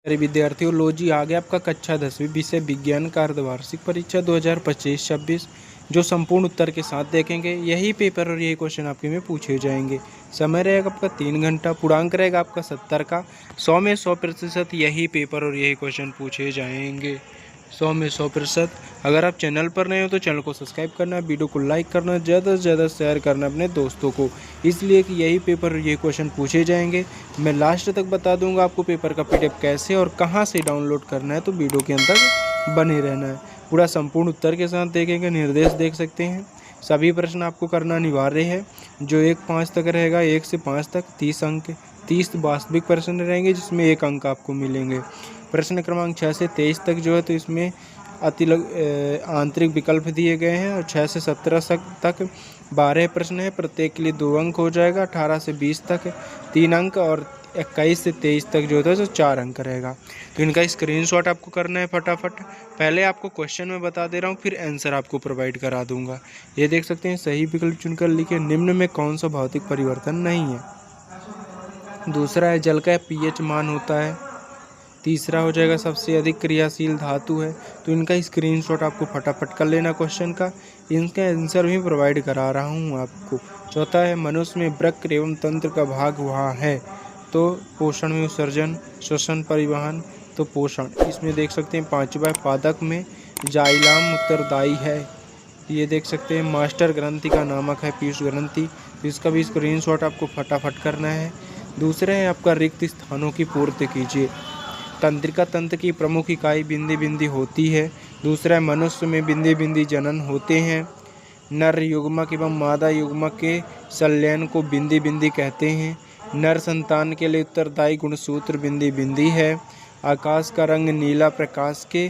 अरे विद्यार्थियों, लो जी आ गया आपका कक्षा 10वीं विषय विज्ञान का अर्धवार्षिक परीक्षा 2025-26 जो संपूर्ण उत्तर के साथ देखेंगे। यही पेपर और यही क्वेश्चन आपके में पूछे जाएंगे। समय रहेगा आपका 3 घंटा, पूर्णांक रहेगा आपका 70 का। 100 में 100% यही पेपर और यही क्वेश्चन पूछे जाएंगे। 100 में 100%। अगर आप चैनल पर नए हो तो चैनल को सब्सक्राइब करना, वीडियो को लाइक करना, ज़्यादा से ज़्यादा शेयर करना अपने दोस्तों को, इसलिए कि यही पेपर और यही क्वेश्चन पूछे जाएंगे। मैं लास्ट तक बता दूंगा आपको पेपर का PDF कैसे और कहां से डाउनलोड करना है, तो वीडियो के अंत तक बने रहना है। पूरा संपूर्ण उत्तर के साथ देखेंगे। निर्देश देख सकते हैं। सभी प्रश्न आपको करना अनिवार्य है। जो 1-5 तक रहेगा, 1 से 5 तक 30 अंक, 30 वास्तविक प्रश्न रहेंगे जिसमें 1 अंक आपको मिलेंगे। प्रश्न क्रमांक 6 से 23 तक जो है तो इसमें आंतरिक विकल्प दिए गए हैं, और 6 से 17 तक 12 प्रश्न है, प्रत्येक के लिए 2 अंक हो जाएगा। 18 से 20 तक 3 अंक, और 21 से 23 तक जो है तो 4 अंक रहेगा। तो इनका स्क्रीनशॉट आपको करना है फटाफट। पहले आपको क्वेश्चन में बता दे रहा हूँ, फिर आंसर आपको प्रोवाइड करा दूंगा। ये देख सकते हैं, सही विकल्प चुनकर लिखे निम्न में कौन सा भौतिक परिवर्तन नहीं है। दूसरा है जल का pH मान होता है। तीसरा हो जाएगा सबसे अधिक क्रियाशील धातु है। तो इनका स्क्रीनशॉट आपको फटाफट कर लेना क्वेश्चन का। इनका आंसर भी प्रोवाइड करा रहा हूँ आपको। चौथा है मनुष्य में वृक्क एवं तंत्र का भाग वहाँ है। तो पोषण में उत्सर्जन, श्वसन, परिवहन, तो पोषण। इसमें देख सकते हैं पांचवा पादप में जाइलम उत्तरदायी है। ये देख सकते हैं मास्टर ग्रंथि का नामक है पीयूष ग्रंथि। तो इसका भी स्क्रीनशॉट आपको फटाफट करना है। दूसरा है आपका रिक्त स्थानों की पूर्ति कीजिए। तंत्रिका तंत्र की प्रमुख इकाई बिंदी बिंदी होती है। दूसरा है मनुष्य में बिंदी बिंदी जनन होते हैं। नर युग्मक एवं मादा युग्मक के संलयन को बिंदी बिंदी कहते हैं। नर संतान के लिए उत्तरदायी गुणसूत्र बिंदी बिंदी है। आकाश का रंग नीला प्रकाश के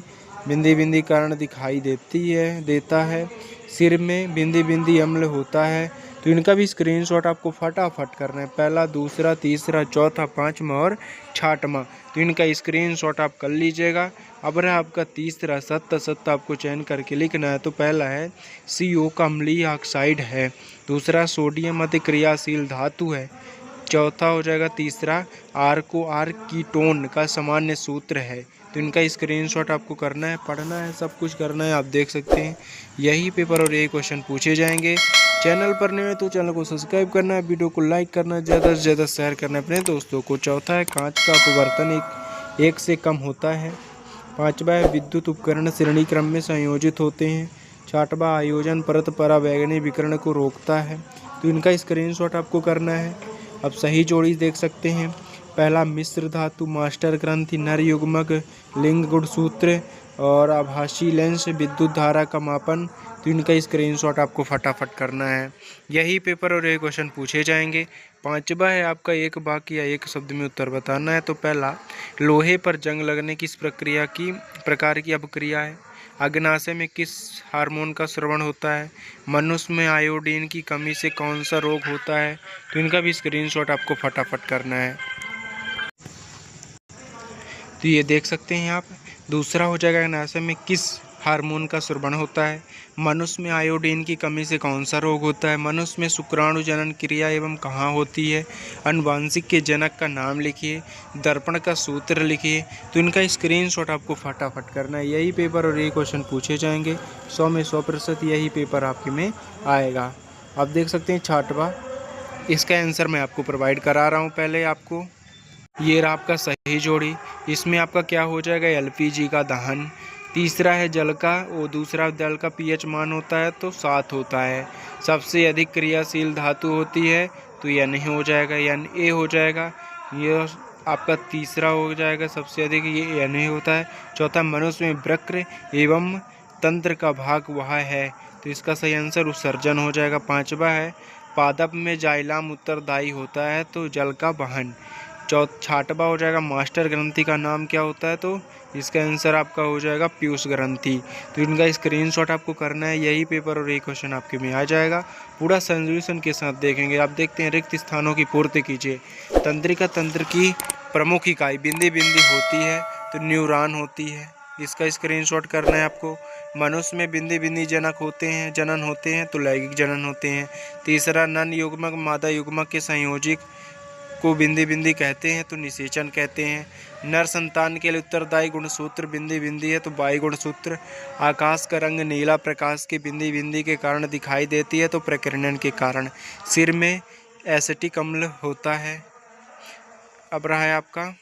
बिंदी बिंदी कारण दिखाई देता है। सिर में बिंदी बिंदी अम्ल होता है। तो इनका भी स्क्रीनशॉट आपको फटाफट करना है। पहला, दूसरा, तीसरा, चौथा, पाँचवा और छठवां। तो इनका स्क्रीनशॉट आप कर लीजिएगा। अब रहा आपका तीसरा सत्य आपको चयन करके लिखना है। तो पहला है CO का अम्लीय ऑक्साइड है। दूसरा सोडियम अति क्रियाशील धातु है। चौथा हो जाएगा तीसरा R कीटोन का सामान्य सूत्र है। तो इनका स्क्रीनशॉट आपको करना है, पढ़ना है, सब कुछ करना है। आप देख सकते हैं यही पेपर और यही क्वेश्चन पूछे जाएंगे। चैनल पर नए हैं तो चैनल को सब्सक्राइब करना है, वीडियो को लाइक करना है, ज़्यादा से ज़्यादा शेयर करना है अपने दोस्तों को। चौथा है कांच का अपवर्तन एक से कम होता है। पांचवा है विद्युत उपकरण श्रेणी क्रम में संयोजित होते हैं। छठवां आयोजन परत पराबैंगनी विकिरण को रोकता है। तो इनका स्क्रीनशॉट आपको करना है। अब सही जोड़ी देख सकते हैं। पहला मिश्र धातु, मास्टर ग्रंथि, नर युग्मक, लिंग गुणसूत्र और आभासी लेंस, विद्युत धारा का मापन। तो इनका स्क्रीनशॉट आपको फटाफट करना है। यही पेपर और यही क्वेश्चन पूछे जाएंगे। पांचवा है आपका एक वाक्य या एक शब्द में उत्तर बताना है। तो पहला, लोहे पर जंग लगने किस प्रकार की अपक्रिया है। अग्नाशय में किस हार्मोन का स्रावन होता है। मनुष्य में आयोडीन की कमी से कौन सा रोग होता है। तो इनका भी स्क्रीनशॉट आपको फटाफट करना है। तो ये देख सकते हैं आप। दूसरा हो जाएगा अग्नाशय में किस हार्मोन का स्रावन होता है। मनुष्य में आयोडीन की कमी से कौन सा रोग होता है। मनुष्य में शुक्राणु जनन क्रिया एवं कहाँ होती है। अनुवांशिक के जनक का नाम लिखिए। दर्पण का सूत्र लिखिए। तो इनका स्क्रीनशॉट आपको फटाफट करना है। यही पेपर और यही क्वेश्चन पूछे जाएंगे। 100 में 100% यही पेपर आपके में आएगा। आप देख सकते हैं छठवां, इसका आंसर मैं आपको प्रोवाइड करा रहा हूँ पहले आपको। ये रहा आपका सही जोड़ी। इसमें आपका क्या हो जाएगा, LPG का दहन। तीसरा है जल का, वो दूसरा जल का pH मान होता है तो 7 होता है। सबसे अधिक क्रियाशील धातु होती है तो Na हो जाएगा, Na हो जाएगा। ये आपका तीसरा हो जाएगा सबसे अधिक, ये Na होता है। चौथा, मनुष्य में वृक्क एवं तंत्र का भाग वह है। तो इसका सही आंसर उत्सर्जन हो जाएगा। पांचवा है पादप में जाइलम उत्तरदायी होता है तो जल का वहन। छठवां हो जाएगा मास्टर ग्रंथि का नाम क्या होता है। तो इसका आंसर आपका हो जाएगा पीयूष ग्रंथि। तो इनका स्क्रीनशॉट आपको करना है। यही पेपर और यही क्वेश्चन आपके में आ जाएगा। पूरा सॉल्यूशन के साथ देखेंगे। आप देखते हैं रिक्त स्थानों की पूर्ति कीजिए। तंत्रिका तंत्र की प्रमुख इकाई बिंदी बिंदी होती है तो न्यूरॉन होती है। इसका स्क्रीनशॉट करना है आपको। मनुष्य में बिंदी बिंदी जनन होते हैं तो लैंगिक जनन होते हैं। तीसरा, नन युग्मक मादा युग्मक के संयोजित को बिंदी बिंदी कहते हैं तो निषेचन कहते हैं। नर संतान के लिए उत्तरदायी गुणसूत्र बिंदी बिंदी है तो बाई गुणसूत्र। आकाश का रंग नीला प्रकाश की बिंदी बिंदी के कारण दिखाई देती है तो प्रकीर्णन के कारण। सिर में एसिटिक अम्ल होता है। अब रहा है आपका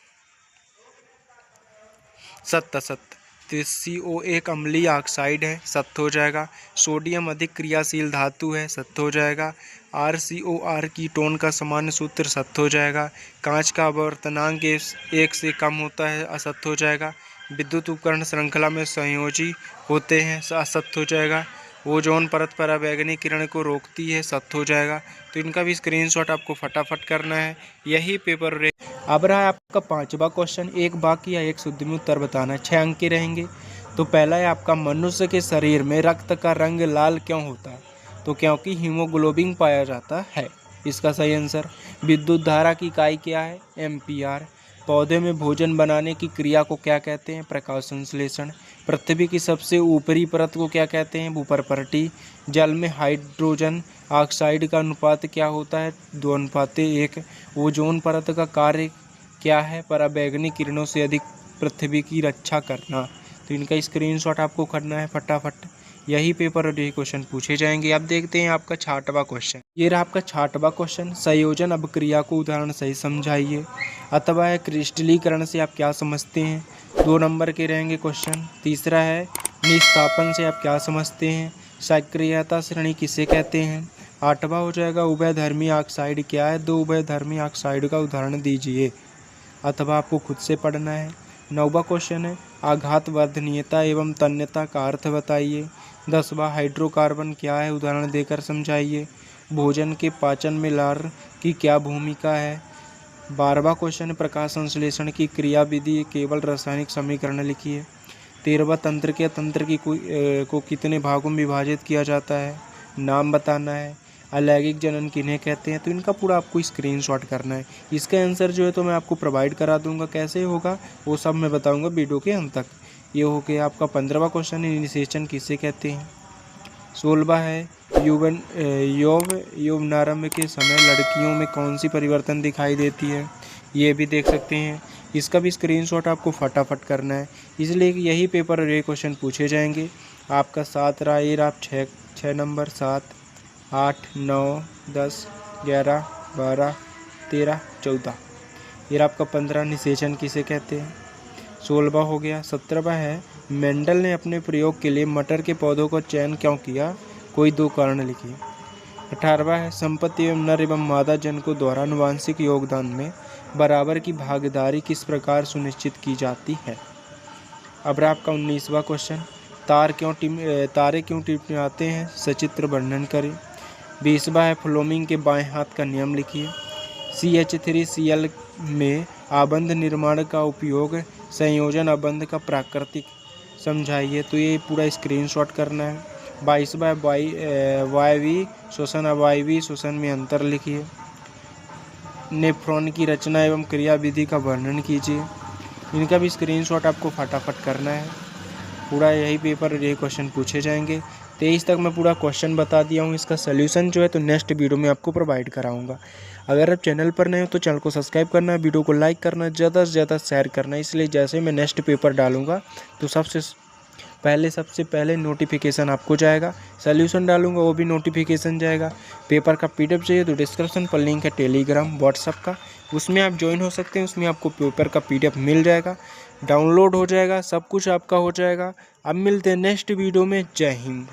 सत्य। सत्य तो CO एक अम्लीय ऑक्साइड है, सत्य हो जाएगा। सोडियम अधिक क्रियाशील धातु है, सत्य हो जाएगा। RCOR कीटोन का सामान्य सूत्र सत्य हो जाएगा। कांच का आवर्तनांक 1 से कम होता है, असत्य हो जाएगा। विद्युत उपकरण श्रृंखला में संयोजी होते हैं, असत्य हो जाएगा। ओजोन परत पराबैंगनी किरण को रोकती है, सत्य हो जाएगा। तो इनका भी स्क्रीनशॉट आपको फटाफट करना है। यही पेपर अब रहा है आपका 5वां क्वेश्चन। एक वाक्य या एक शुद्ध में उत्तर बताना है। 6 अंक के रहेंगे। तो पहला है आपका, मनुष्य के शरीर में रक्त का रंग लाल क्यों होता है? तो क्योंकि हीमोग्लोबिन पाया जाता है, इसका सही आंसर। विद्युत धारा की इकाई क्या है? एम्पियर। पौधे में भोजन बनाने की क्रिया को क्या कहते हैं? प्रकाश संश्लेषण। पृथ्वी की सबसे ऊपरी परत को क्या कहते हैं? भूपर्पटी। जल में हाइड्रोजन ऑक्साइड का अनुपात क्या होता है? 2:1। ओजोन परत का कार्य क्या है? पराबैंगनी किरणों से अधिक पृथ्वी की रक्षा करना। तो इनका स्क्रीनशॉट आपको करना है फटाफट। यही पेपर और यही क्वेश्चन पूछे जाएंगे। अब देखते हैं आपका 6वां क्वेश्चन। ये रहा आपका 6वां क्वेश्चन। संयोजन अभिक्रिया को उदाहरण सही समझाइए। अथवा है क्रिस्टलीकरण से आप क्या समझते हैं? 2 नंबर के रहेंगे क्वेश्चन। तीसरा है निस्तापन से आप क्या समझते हैं? सक्रियता श्रेणी किसे कहते हैं? 8वां हो जाएगा उभयधर्मी ऑक्साइड क्या है? 2 उभयधर्मी ऑक्साइड का उदाहरण दीजिए। अथवा आपको खुद से पढ़ना है। 9वां क्वेश्चन है आघात वर्धनीयता एवं तन्यता का अर्थ बताइए। 10वां हाइड्रोकार्बन क्या है? उदाहरण देकर समझाइए। भोजन के पाचन में लार की क्या भूमिका है? 12वां क्वेश्चन प्रकाश संश्लेषण की क्रियाविधि केवल रासायनिक समीकरण लिखिए। 13वां तंत्र के तंत्र की को कितने भागों में विभाजित किया जाता है? नाम बताना है। अलैंगिक जनन किन्हें कहते हैं? तो इनका पूरा आपको स्क्रीनशॉट करना है। इसका आंसर जो है तो मैं आपको प्रोवाइड करा दूंगा, कैसे होगा वो सब मैं बताऊंगा वीडियो के अंत तक। ये हो गया आपका 15वां क्वेश्चन, निषेचन किसे कहते हैं। 16वां है यौवनारंभ के समय लड़कियों में कौन सी परिवर्तन दिखाई देती है? ये भी देख सकते हैं। इसका भी स्क्रीनशॉट आपको फटाफट करना है, इसलिए कि यही पेपर और ये क्वेश्चन पूछे जाएंगे। आपका 7 रहा, ये आप 6 नंबर 7, 8, 9, 10, 11, 12, 13, 14। ये आपका 15 निषेचन किसे कहते हैं। 16वां हो गया। 17वां है मेंडल ने अपने प्रयोग के लिए मटर के पौधों का चयन क्यों किया? कोई 2 कारण लिखिए। 18वां है संपत्ति एवं नर एवं मादा जनकों द्वारा आनुवांशिक योगदान में बराबर की भागीदारी किस प्रकार सुनिश्चित की जाती है। अब आपका 19वां क्वेश्चन तारे क्यों टिमटिमाते हैं? सचित्र वर्णन करें। 20वां है फ्लोमिंग के बाएं हाथ का नियम लिखिए। CH3Cl में आबंध निर्माण का उपयोग संयोजन आबंध का प्राकृतिक समझाइए। तो ये पूरा स्क्रीनशॉट करना है। 22वां वायवीय श्वसन अवायवीय श्वसन में अंतर लिखिए। नेफ्रॉन की रचना एवं क्रियाविधि का वर्णन कीजिए। इनका भी स्क्रीनशॉट आपको फटाफट करना है। पूरा यही पेपर यही क्वेश्चन पूछे जाएंगे। 23 तक मैं पूरा क्वेश्चन बता दिया हूँ। इसका सल्यूशन जो है तो नेक्स्ट वीडियो में आपको प्रोवाइड कराऊंगा। अगर आप चैनल पर नए हो तो चैनल को सब्सक्राइब करना, वीडियो को लाइक करना, ज़्यादा से ज़्यादा शेयर करना। इसलिए जैसे मैं नेक्स्ट पेपर डालूंगा तो सबसे पहले नोटिफिकेशन आपको जाएगा। सल्यूशन डालूंगा वो भी नोटिफिकेशन जाएगा। पेपर का PDF चाहिए तो डिस्क्रिप्शन पर लिंक है टेलीग्राम व्हाट्सअप का, उसमें आप ज्वाइन हो सकते हैं। उसमें आपको पेपर का PDF मिल जाएगा, डाउनलोड हो जाएगा, सब कुछ आपका हो जाएगा। अब मिलते हैं नेक्स्ट वीडियो में। जय हिंद।